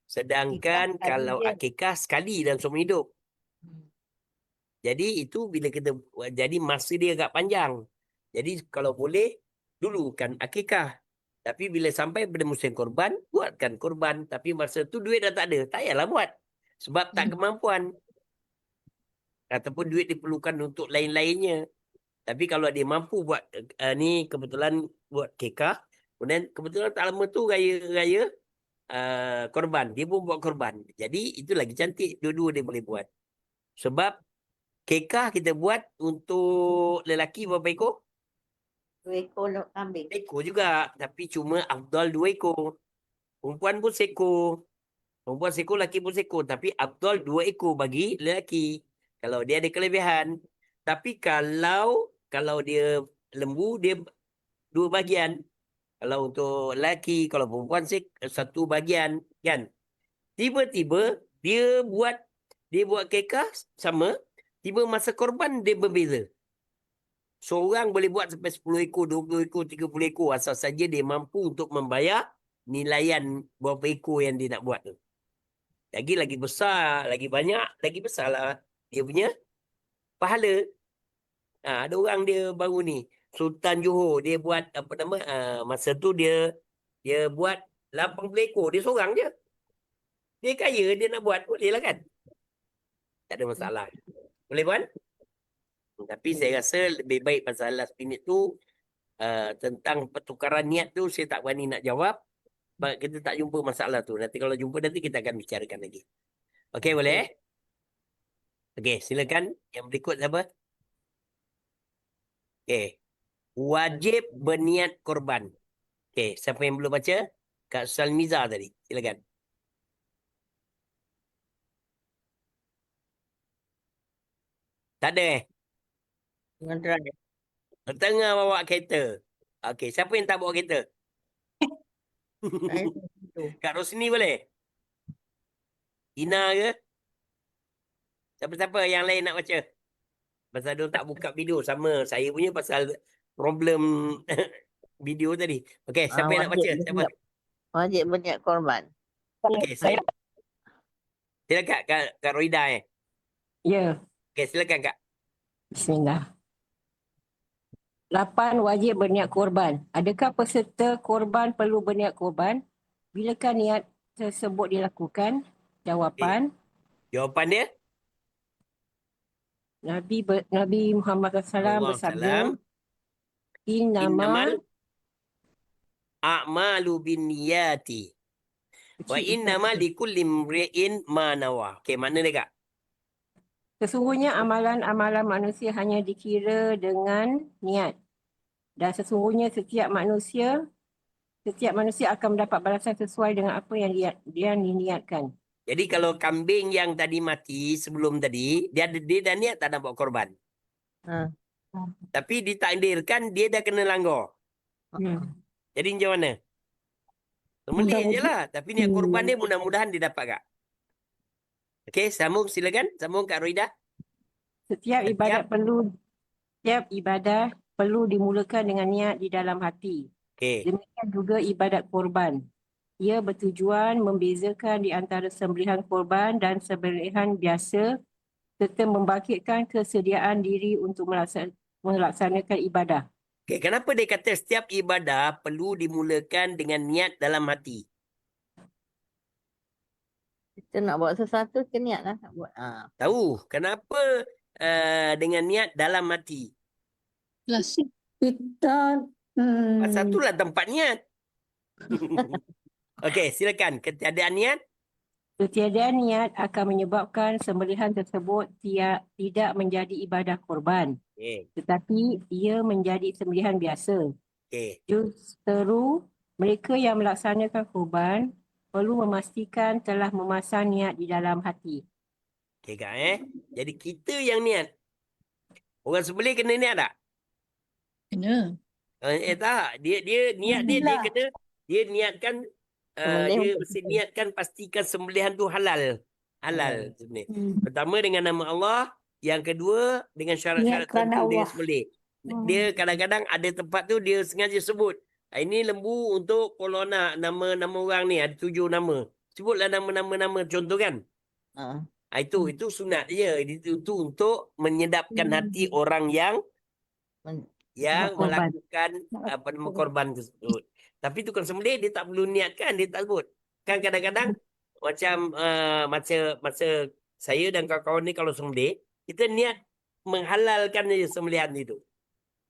Sedangkan Akikah kalau sekali je. akikah sekali dalam seumur hidup. Jadi itu bila kita jadi masa dia agak panjang. Jadi kalau boleh dulu kan akikah. Tapi bila sampai pada musim korban, buatkan korban. Tapi masa tu duit dah tak ada. Tak payahlah buat. Sebab tak kemampuan. Ataupun duit diperlukan untuk lain-lainnya. Tapi kalau dia mampu buat ni kebetulan buat kekah. Kemudian kebetulan tak lama tu raya korban. Dia pun buat korban. Jadi itu lagi cantik. Dua-dua dia boleh buat. Sebab kekah kita buat untuk lelaki berapa ekor? 2 ekor kambing. Ekor juga. Tapi cuma afdal 2 ekor. Perempuan pun seekor. Perempuan seekor, lelaki pun seekor. Tapi afdal 2 ekor bagi lelaki. Kalau dia ada kelebihan. Tapi kalau dia lembu, dia 2 bahagian. Kalau untuk lelaki, kalau perempuan 1 bahagian. Kan? Tiba-tiba dia buat kekah sama. Tiba masa korban dia berbeza. Seorang boleh buat sampai 10 ekor, 20 ekor, 30 ekor. Asal saja dia mampu untuk membayar nilaian berapa ekor yang dia nak buat tu. Lagi besar, lagi banyak, lagi besarlah dia punya pahala. Ada orang dia baru ni, Sultan Johor, dia buat apa nama, masa tu dia buat 80 ekor, dia seorang je. Dia kaya, dia nak buat, boleh lah kan? Tak ada masalah. Boleh puan? Tapi saya rasa lebih baik pasal last minute tu, tentang pertukaran niat tu, saya tak berani nak jawab. Sebab kita tak jumpa masalah tu. Nanti kalau jumpa nanti kita akan bicarakan lagi. Okey, boleh? Okey, silakan. Yang berikut siapa? Okey. Wajib berniat korban. Okey, siapa yang belum baca? Kak Salmiza tadi. Silakan. Tak ada Dengan drive. Tengah bawa kereta. Okey, siapa yang tak bawa kereta? Saya tu. Kak Rosni boleh? Ina ke? Siapa-siapa yang lain nak baca? Pasal dia tak buka video sama saya punya pasal problem video tadi. Okey, siapa yang nak baca? Siapa? Wajib berniat korban. Okey, saya. Silakan Kak Roida Ya, Okey, silakan Kak. bismillah. 8. Wajib berniat korban. Adakah peserta korban perlu berniat korban? Bilakah niat tersebut dilakukan? Jawapan, Jawapan dia? Nabi Muhammad SAW bersabda, Innamal Innama a'malu binniyati wa innamal likulli imri'in ma nawa. Okey, makna dia Kak? sesungguhnya amalan-amalan manusia hanya dikira dengan niat. Dan sesungguhnya setiap manusia akan mendapat balasan sesuai dengan apa yang dia diniatkan. Jadi kalau kambing yang tadi mati sebelum tadi, dia dah niat tak nak buat korban. Tapi ditakdirkan dia dah kena langgar. Jadi macam mana? Sembelih je lah. Tapi niat korban dia mudah-mudahan dia dapat Kak. Okey, silakan. Sambung Kak Roida. Setiap ibadah perlu dimulakan dengan niat di dalam hati. Okey. Demikian juga ibadat korban. Ia bertujuan membezakan di antara sembelihan korban dan sembelihan biasa serta membangkitkan kesediaan diri untuk melaksanakan ibadah. Okey, kenapa dia kata setiap ibadah perlu dimulakan dengan niat dalam hati? Kita nak buat sesuatu, kita niat lah nak buat. Tahu kenapa dengan niat dalam hati? Jelas. Kita Pasal itulah tempat niat. Okey, silakan. Ketiadaan niat? Ketiadaan niat akan menyebabkan sembelihan tersebut tidak menjadi ibadah korban, tetapi ia menjadi sembelihan biasa. Justeru mereka yang melaksanakan korban perlu memastikan telah memasang niat di dalam hati. Okey Kak Jadi kita yang niat. Orang sembelih kena niat tak? Kena. Tak. Dia niat dia kena dia niatkan dia mesti niatkan pastikan sembelihan tu halal. Halal sebenarnya. Pertama dengan nama Allah, yang kedua dengan syarat-syarat tertentu dia sembelih. Dia kadang-kadang ada tempat tu dia sengaja sebut Ini lembu untuk kalau nak nama orang ni ada 7 nama. Sebutlah nama contoh kan. Itu sunat dia. Itu untuk menyedapkan hati orang yang Korban. melakukan korban tersebut. Tapi tukang sembelih dia tak perlu niatkan, dia tak sebut. Kan kadang-kadang macam masa saya dan kawan-kawan ni kalau sembelih, kita niat menghalalkan je sembelihan itu.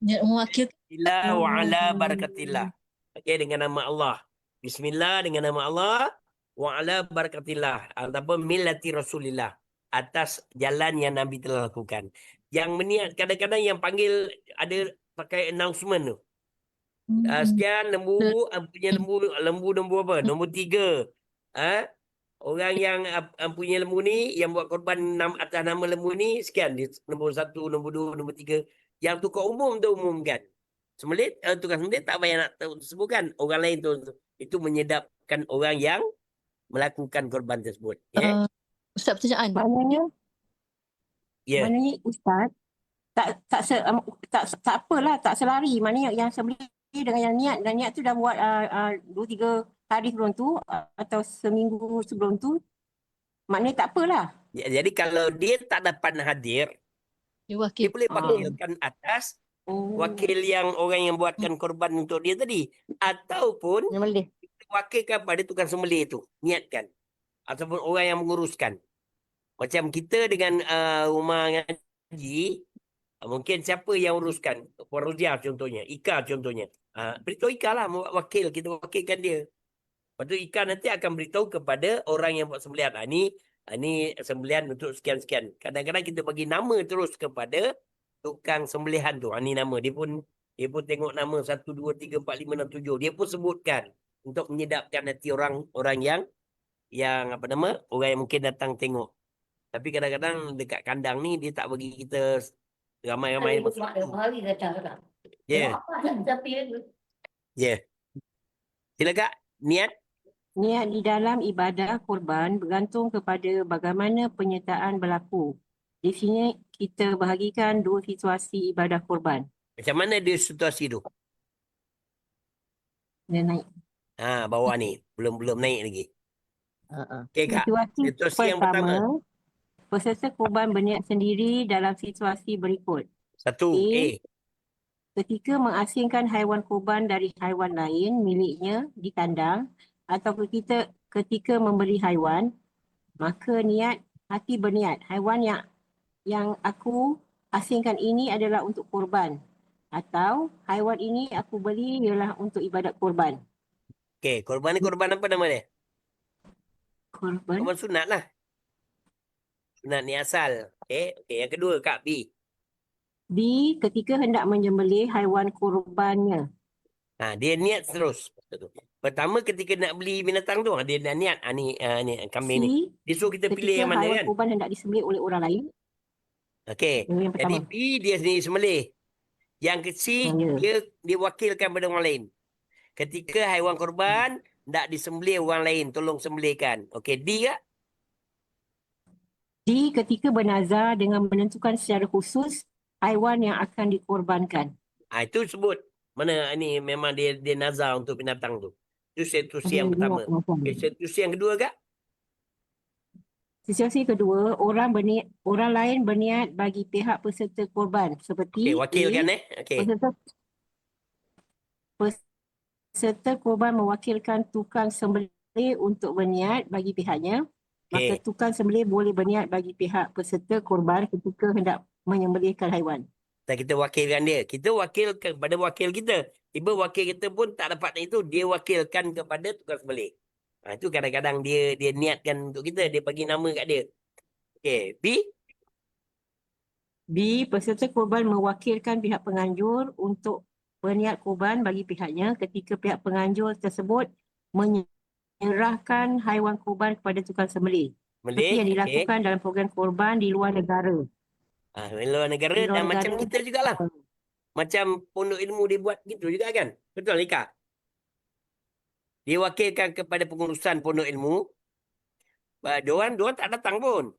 Niat mewakilkan. Bismillah wa ala barakatillah. Okey, dengan nama Allah. Bismillah dengan nama Allah wa ala barakatillah ataupun millati Rasulillah, atas jalan yang Nabi telah lakukan. Yang meniat kadang-kadang yang panggil ada pakai announcement tu. Sekian lembu, punya lembu apa? Nombor 3. Orang yang punya lembu ni yang buat korban atas nama lembu ni sekian, nombor 1, nombor 2, nombor 3. Yang tukar umum tu umumkan. Sembelih tukang sembelih tak payah nak sebutkan orang lain tu. Itu menyedapkan orang yang melakukan korban tersebut. Ustaz, pertanyaan. Maknanya, Ya. maknanya Ustaz, tak apalah, tak selari. Maknanya yang sembelih dengan yang niat, dan niat tu dah buat 2-3 hari sebelum tu atau seminggu sebelum tu, maknanya tak apalah. Jadi kalau dia tak dapat hadir, Dia dia wakil. boleh wakilkan atas wakil yang orang yang buatkan korban untuk dia tadi. Ataupun Sembelih. wakilkan pada tukang sembelih itu. Niatkan. Ataupun orang yang menguruskan. Macam kita dengan rumah ngaji, mungkin siapa yang uruskan? Puan Roziah contohnya. Ika contohnya. Beritahu Ika lah wakil. Kita wakilkan dia. Lepas tu Ika nanti akan beritahu kepada orang yang buat sembelihan. Ini sembelihan untuk sekian-sekian. Kadang-kadang kita bagi nama terus kepada tukang sembelihan tu. Ini nama. Dia pun tengok nama 1, 2, 3, 4, 5, 6, 7. Dia pun sebutkan untuk menyedapkan hati orang yang orang yang mungkin datang tengok. Tapi kadang-kadang dekat kandang ni dia tak bagi kita ramai-ramai masuk. Ya. Ya. Sila Kak, niat. Niat di dalam ibadah korban bergantung kepada bagaimana penyertaan berlaku. Di sini kita bahagikan 2 situasi ibadah korban. Macam mana dia situasi tu? Dia naik. Bawah ni. Belum naik lagi. Okey Kak. Situasi yang pertama. Peserta korban berniat sendiri dalam situasi berikut. 1. Ketika mengasingkan haiwan korban dari haiwan lain miliknya di kandang, atau ketika membeli haiwan, maka hati berniat haiwan yang aku asingkan ini adalah untuk korban, atau haiwan ini aku beli ialah untuk ibadat korban. Okey, korban ni korban apa nama dia? Korban sunat lah. Sunat ni asal. Okey, yang kedua Kak B. B, ketika hendak menyembelih haiwan korbannya. Dia niat terus. Pertama ketika nak beli binatang tu, dia dah niat. Ni kambing C, ni. Dia suruh kita pilih yang mana haiwan kan? korban hendak disembelih oleh orang lain. Okey. Yang Jadi pertama. B dia sendiri sembelih. Yang kecil dia wakilkan pada orang lain. Ketika haiwan korban nak disembelih orang lain, tolong sembelihkan. Okey, D tak? D, ketika bernazar dengan menentukan secara khusus haiwan yang akan dikorbankan. Itu sebut. Mana ni memang dia nazar untuk binatang tu. Itu situasi yang pertama. Okay, situasi yang kedua Kak? Situasi kedua, orang lain berniat bagi pihak peserta korban seperti wakilkan Okey. Peserta korban mewakilkan tukang sembelih untuk berniat bagi pihaknya. Maka tukang sembelih boleh berniat bagi pihak peserta korban ketika hendak menyembelihkan haiwan. Kita wakilkan dia. Kita wakilkan kepada wakil kita. Tiba wakil kita pun tak dapat itu, dia wakilkan kepada tukang sembelih. Itu kadang-kadang dia niatkan untuk kita, dia bagi nama kat dia. Okey, B, peserta korban mewakilkan pihak penganjur untuk berniat korban bagi pihaknya ketika pihak penganjur tersebut menyerahkan haiwan korban kepada tukang sembelih. Seperti yang dilakukan dalam program korban di luar negara. Di luar negara dan macam kita jugalah. Macam pondok ilmu dia buat gitu juga kan? Betul Ika? Dia wakilkan kepada pengurusan pondok ilmu. Diorang tak datang pun.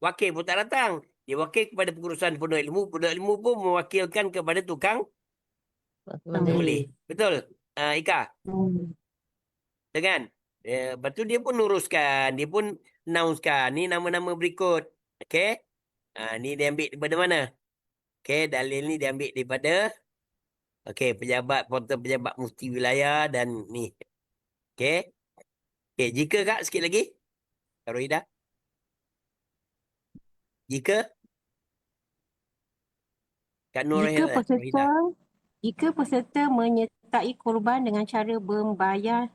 Wakil pun tak datang. Dia wakil kepada pengurusan pondok ilmu. Pondok ilmu pun mewakilkan kepada tukang sembelih. Betul? Ika. Dengan. Lepas tu dia pun uruskan. Dia pun announcekan. Ni nama-nama berikut. Okey. Ni dia ambil daripada mana? Okey, dalil ni dia ambil daripada pejabat, portal pejabat mufti wilayah dan ni. Okey. Okey, jika Kak sikit lagi. Kak Rohida. Jika Kak Nur Rohida. Jika peserta menyertai korban dengan cara membayar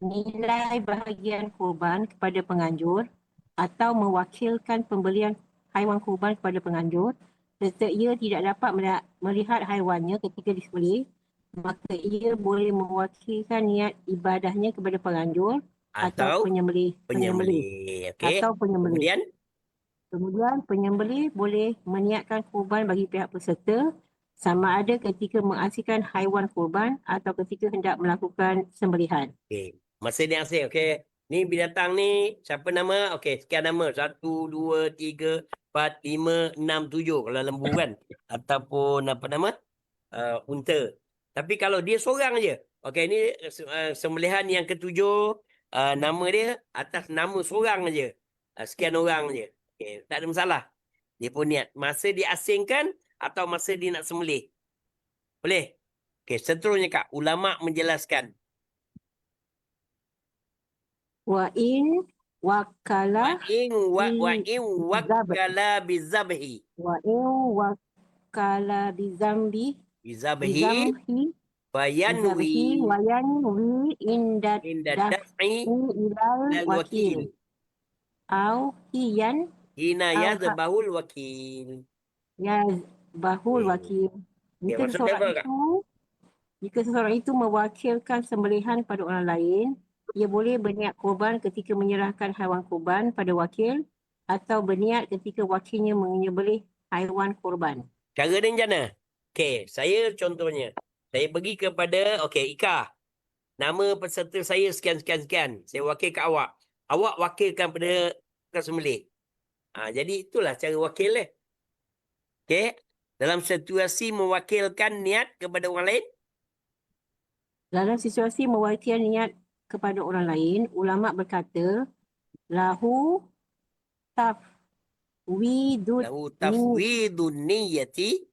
nilai bahagian korban kepada penganjur atau mewakilkan pembelian haiwan korban kepada penganjur serta ia tidak dapat melihat haiwannya ketika disembelih, maka ia boleh mewakilkan niat ibadahnya kepada penganjur atau penyembelih. Okey. Atau penyembelih. Kemudian penyembelih boleh meniatkan korban bagi pihak peserta sama ada ketika mengasyikkan haiwan korban atau ketika hendak melakukan sembelihan. okey. Masa dia asing. Okey. Ni binatang ni siapa nama? Okey, sekian nama. 1, 2, 3, 4, 5, 6, 7 kalau lembu kan. Ataupun apa nama? Unta. Tapi kalau dia seorang je. Okey, ni sembelihan yang ketujuh. Nama dia atas nama seorang je. Sekian orang je. Okey, tak ada masalah. Dia pun niat. Masa dia asingkan atau masa dia nak sembelih. Boleh? Okey, seterusnya Kak. Ulama' menjelaskan. Wa in wakala bizabhi. Wa in wakala bizambi Wayanwi indat daf'i ilal wakil au hiyan hina Au yazbahul wakil. bahul wakil. Ya, maksud dia apa, Kak? Jika seseorang itu mewakilkan sembelihan pada orang lain, ia boleh berniat korban ketika menyerahkan haiwan korban pada wakil atau berniat ketika wakilnya menyembelih haiwan korban. Cara dia macam mana? Okey, saya contohnya. Saya pergi kepada, Ika. Nama peserta saya sekian-sekian-sekian. Saya wakil ke awak. Awak wakilkan pada tukang sembelih. Jadi itulah cara wakil dia. Okey. Dalam situasi mewakilkan niat kepada orang lain. Dalam situasi mewakilkan niat kepada orang lain, ulama berkata, lahu tafwidud niyati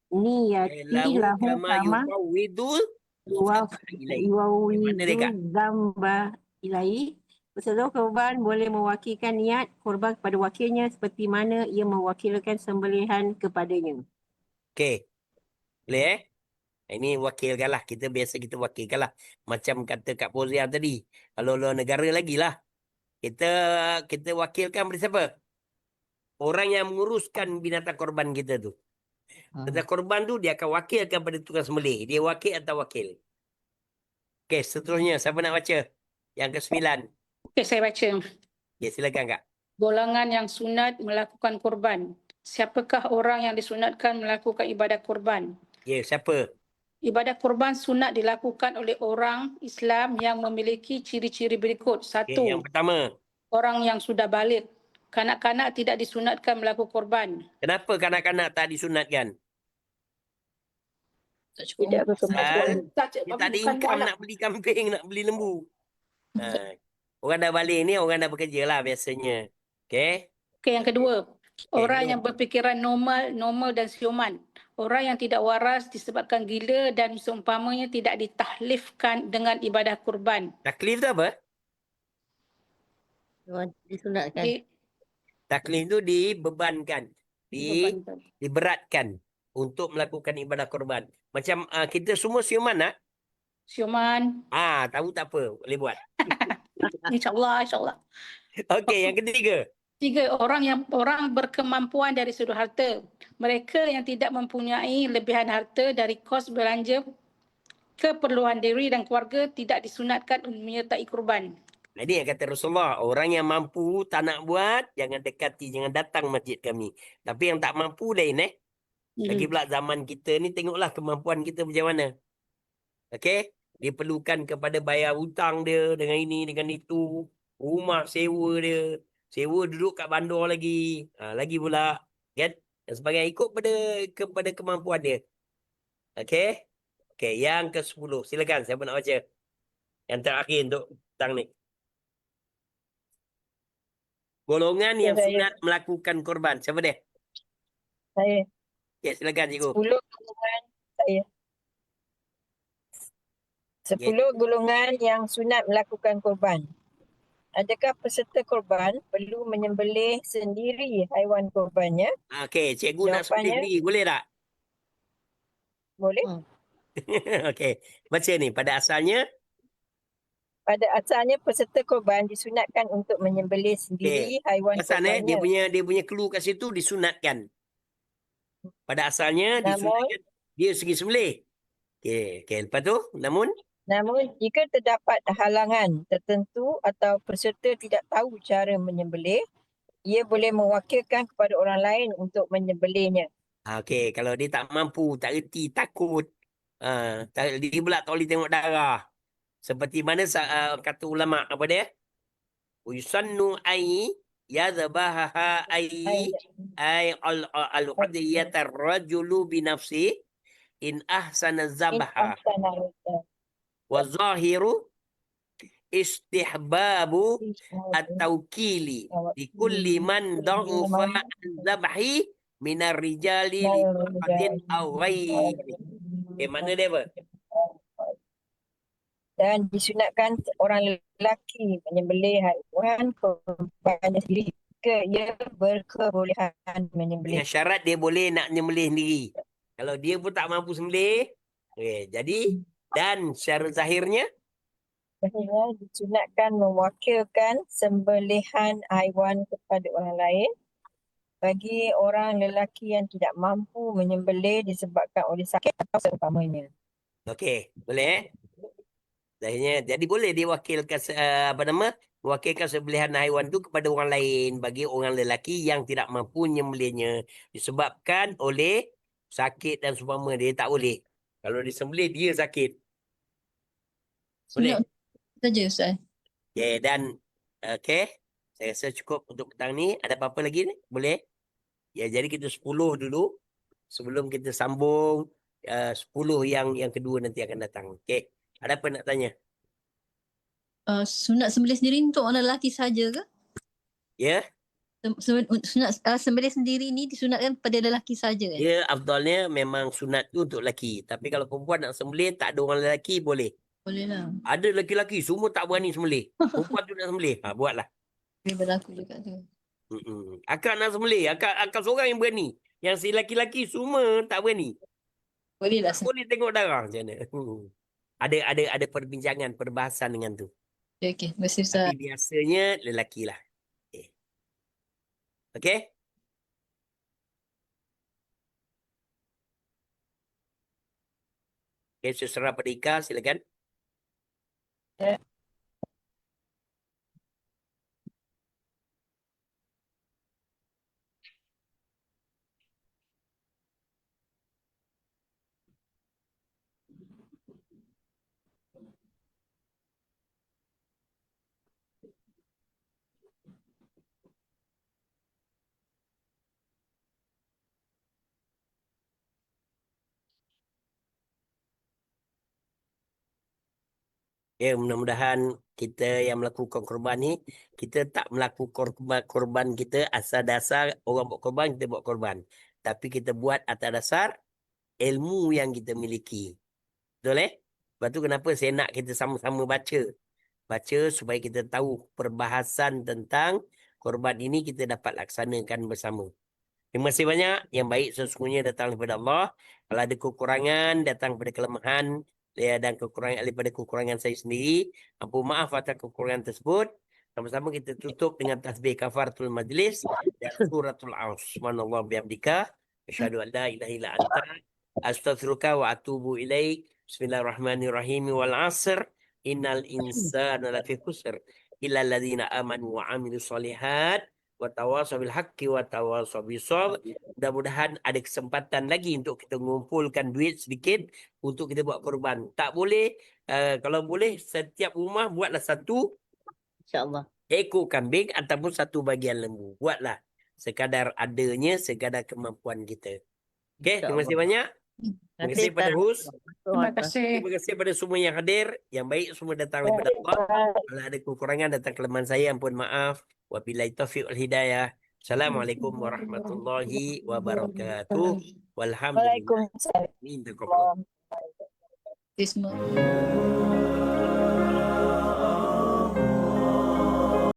niyati lahu kama yufawwidul zamba ilai. Peserta korban boleh mewakilkan niat korban kepada wakilnya seperti mana ia mewakilkan sembelihan kepadanya. Okey. Boleh Ini wakilkan lah. Kita biasa kita wakilkan lah. Macam kata Kak Pozia tadi. Kalau luar negara lagi lah. Kita wakilkan pada siapa? Orang yang menguruskan binatang korban kita tu. Binatang korban tu dia akan wakilkan pada tukang sembelih. Dia wakil atau wakil. Okey, seterusnya. Siapa nak baca? Yang ke-9. Okey, saya baca. Ya, silakan Kak. Golongan yang sunat melakukan korban. Siapakah orang yang disunatkan melakukan ibadah korban? Ya, siapa? Ibadah korban sunat dilakukan oleh orang Islam yang memiliki ciri-ciri berikut. 1. Okay, yang pertama. Orang yang sudah balik. Kanak-kanak tidak disunatkan melakukan korban. Kenapa kanak-kanak tak disunatkan? Tidak berkemampuan. Dia tak ada income nak beli kambing, nak beli lembu. Orang dah balik ni, orang dah bekerja lah biasanya. Okey. Okey, yang kedua. Orang yang berfikiran normal dan siuman. Orang yang tidak waras disebabkan gila dan seumpamanya tidak ditahlifkan dengan ibadah kurban. Taklif tu apa? Disunatkan. Taklif tu dibebankan. Diberatkan untuk melakukan ibadah kurban. Macam kita semua siuman tak? Siuman. Tahu tak apa. Boleh buat. InsyaAllah. Okey, yang ketiga. 3. Orang berkemampuan dari sudut harta. Mereka yang tidak mempunyai lebihan harta dari kos belanja keperluan diri dan keluarga tidak disunatkan menyertai kurban. Jadi yang kata Rasulullah, orang yang mampu tak nak buat, jangan dekati, jangan datang masjid kami. Tapi yang tak mampu lain Lagi pula zaman kita ni tengoklah kemampuan kita macam mana. Okey? Dia perlukan kepada bayar hutang dia dengan ini, dengan itu. Rumah sewa dia. Sewa duduk kat bandar lagi. Lagi pula. Kan? Dan sebagainya ikut kepada kemampuan dia. Okey? Okey, yang ke-10. Silakan, siapa nak baca? Yang terakhir untuk petang ni. Golongan yang Saya. sunat melakukan korban. Siapa dia? Saya. Okey, silakan cikgu. 10 golongan saya. 10 golongan yang sunat melakukan korban. Adakah peserta korban perlu menyembelih sendiri haiwan korbannya? Okey, cikgu nak sembelih Jawapannya, sendiri, boleh tak? boleh. Okey, baca ni. Pada asalnya, Pada asalnya peserta korban disunatkan untuk menyembelih sendiri haiwan pasal korbannya. dia punya clue kat situ disunatkan. Pada asalnya Namun, disunatkan dia segi sembelih. Okey, lepas tu namun jika terdapat halangan tertentu atau peserta tidak tahu cara menyembelih, ia boleh mewakilkan kepada orang lain untuk menyembelihnya. okey, kalau dia tak mampu, tak reti, takut, dia pula tak boleh tengok darah. Seperti mana kata ulama apa dia? Yusannu ai yadhbaha ai al-qadiyatar rajulu bi nafsi in ahsana zabaha wa zahiru istihbabu at-tawkili di kulli man da'ufa an-zabhi minar rijali li taqatin aw ghairi. Mana dia apa? Dan disunatkan orang lelaki menyembelih haiwan korbannya sendiri jika ia berkebolehan menyembelih. Dengan syarat dia boleh nak menyembelih sendiri. Kalau dia pun tak mampu sembelih, jadi dan secara zahirnya Akhirnya disunatkan mewakilkan sembelihan haiwan kepada orang lain bagi orang lelaki yang tidak mampu menyembelih disebabkan oleh sakit atau seumpamanya. okey, boleh Zahirnya, jadi boleh diwakilkan mewakilkan sembelihan haiwan tu kepada orang lain bagi orang lelaki yang tidak mampu menyembelihnya disebabkan oleh sakit dan seumpama dia tak boleh. Kalau disembelih dia sakit. Boleh? Sunat saja Ustaz. Okey, dan okey, saya rasa cukup untuk petang ni. Ada apa-apa lagi ni? Boleh? Ya, jadi kita 10 dulu sebelum kita sambung 10 yang kedua nanti akan datang. Okey. Ada apa nak tanya? Sunat sembelih sendiri untuk orang lelaki saja ke? Ya? Sunat sembelih sendiri ni disunatkan pada lelaki saja kan? Ya, afdalnya memang sunat tu untuk lelaki. Tapi kalau perempuan nak sembelih, tak ada orang lelaki, boleh. Boleh lah. Ada lelaki-lelaki, semua tak berani sembelih. Perempuan tu nak sembelih, buatlah. Boleh berlaku juga tu. Akak nak sembelih, akak seorang yang berani. Yang si lelaki-lelaki semua tak berani. Boleh lah. Boleh tengok darah macam mana. Ada perbincangan, perbahasan dengan tu. Okey, terima kasih Ustaz. Tapi biasanya lelaki lah. Okey? Okey, seserah pada Ika, silakan. Ya, mudah-mudahan kita yang melakukan korban ni, kita tak melakukan korban kita asal dasar orang buat korban, kita buat korban. Tapi kita buat atas dasar ilmu yang kita miliki. Betul Lepas tu kenapa saya nak kita sama-sama baca. Baca supaya kita tahu perbahasan tentang korban ini kita dapat laksanakan bersama. Terima kasih banyak. Yang baik sesungguhnya datang daripada Allah. Kalau ada kekurangan, datang daripada kelemahan dan kekurangan daripada kekurangan saya sendiri. Ampun maaf atas kekurangan tersebut. Sama-sama kita tutup dengan tasbih kafaratul majlis dan suratul Aus. Subhanallah bihamdika. Asyhadu an la ilaha illa anta. Astaghfiruka wa atubu ilaik. Bismillahirrahmanirrahim. Wal 'asr. Innal insana lafi khusr. Illa alladhina amanu wa 'amilus solihat. Watawasau bil haqqi watawasau bisabr. Mudah-mudahan ada kesempatan lagi untuk kita mengumpulkan duit sedikit untuk kita buat korban. Tak boleh, kalau boleh setiap rumah buatlah satu InsyaAllah. ekor kambing ataupun satu bagian lembu. Buatlah sekadar adanya, sekadar kemampuan kita. Okey, terima kasih banyak. Terima kasih pada host. Terima kasih. Terima kasih pada semua yang hadir. Yang baik semua datang daripada Allah. Kalau ada kekurangan datang kelemahan saya, ampun maaf. Wabillahi taufiq wal hidayah. Assalamualaikum warahmatullahi wabarakatuh. Walhamdulillah. Waalaikumsalam. Minta koplo. Bismillah.